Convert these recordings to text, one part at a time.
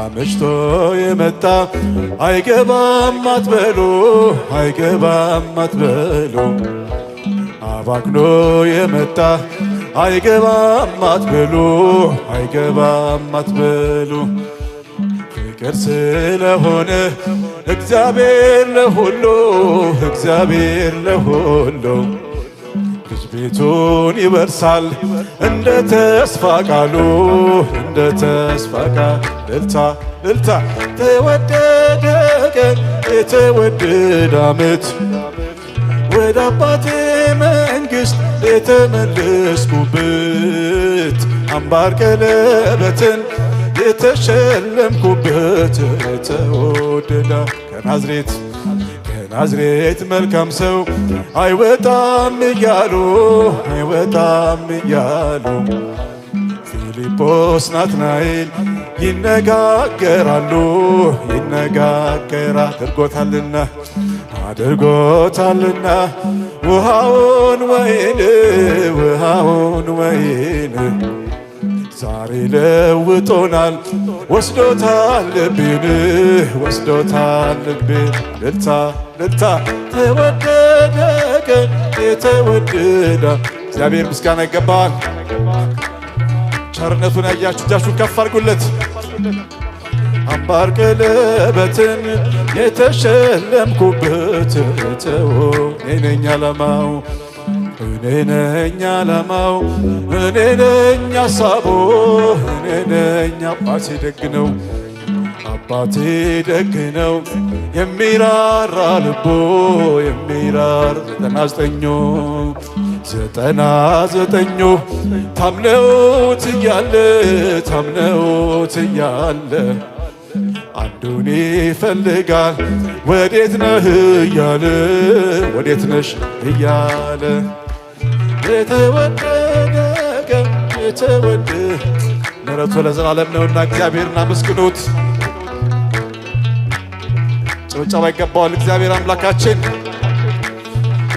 አመሽቶ የመጣ አይገባም አትበሉ አይገባም አትበሉ አባክኖ የመጣ አይገባም አትበሉ አይገባም አትበሉ ፍቅር ስለሆነ እግዚአብሔር ለሁሉ እግዚአብሔር ለሁሉ ልጅ ቤቱን ይወርሳል እንደ ተስፋ ቃሉ እንደ ተስፋ ቃል እልልታ እልልታ ተወደደ ቀን የተወደደ ዓመት ወደ አባቴ መንግሥት የተመለስኩበት አምባር ቀለበትን የተሸለምኩበት የተወደደ ከናዝሬት መልካም ሰው አይወጣም እያሉ አይወጣም እያሉ ፊልጶስ ናትናኤል ይነጋገራሉ አድርጎታልና ውሃውን ወይን ዛሬ ለውጦናል ወስዶታል ልቤን እልልታ ተወደደ ቀን የተወደደ እግዚአብሔር ምስጋና ይገባል። ቸርነቱን ያያችሁ እጃችሁን ከፍ አድርጉለት። አምባር ቀለበትን የተሸለምኩበት እኔ ነኝ ዓላማው እኔ ነኝ ሐሳቡ እኔ ነኝ አባቴ ደግ ነው የሚራራ ልቦ የሚራራ 99 ታምነውት እያለ አንዱን ይፈልጋል ወዴት ነሽ እያለ የተወደደ ቀን ምሕረቱ ለዘላለም ነውና እግዚአብሔርን አመስግኑት። ጭብጨባ ይገባዋል እግዚአብሔር አምላካችን።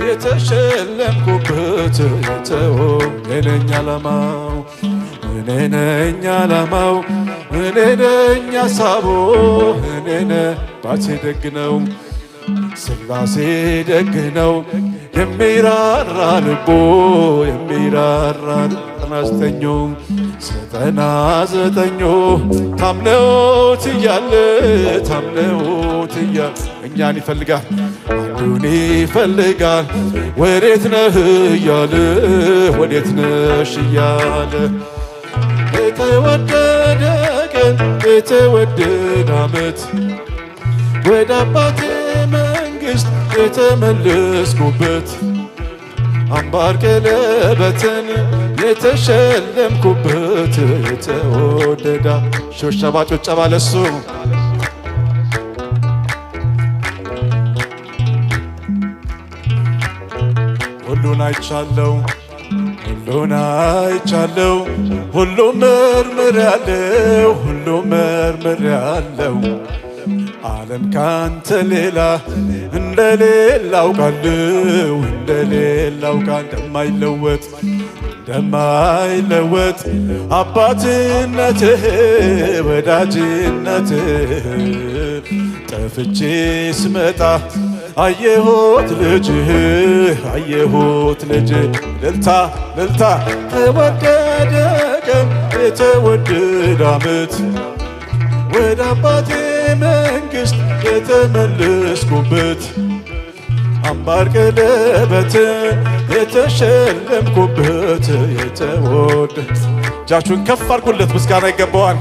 የተሸለምኩበት እኔ ነኝ ዓላማው እኔ ነኝ ሐሳቡ እኔ ነኝ አባቴ ደግ ነው ሥላሴ ደግ ነው የሚራራ ልቦ የሚራራ 99 ታምነውት እያለ እኛን ይፈልጋል አንዱን ይፈልጋል ወዴት ነሽ እያለ የተወደደ ቀን የተወደደ ዓመት ወደ አባቴ መንግሥት የተመለስኩበት አምባር ቀለበትን የተሸለምኩበት የተወደደ ሾሻባ ጮጨባ ለሱ ሁሉን አይቻለው ሁሉም መርምሬያለው ዓለም ካንተ ሌላ እንደሌላ አውቃለሁ እንደማይለወጥ አባትነትህ ወዳጅነትህ ጠፍቼ ስመጣ አየሁት ልጅህ እልልታ ተወደደ ቀን የተወደደ ዓመት ወደ አባቴ መንግሥት የተመለስኩበት አምባር ቀለበትን የተሸለምኩበት የተወደደ እጃችሁን ከፍ አድርጉለት ምስጋና ይገባዋል።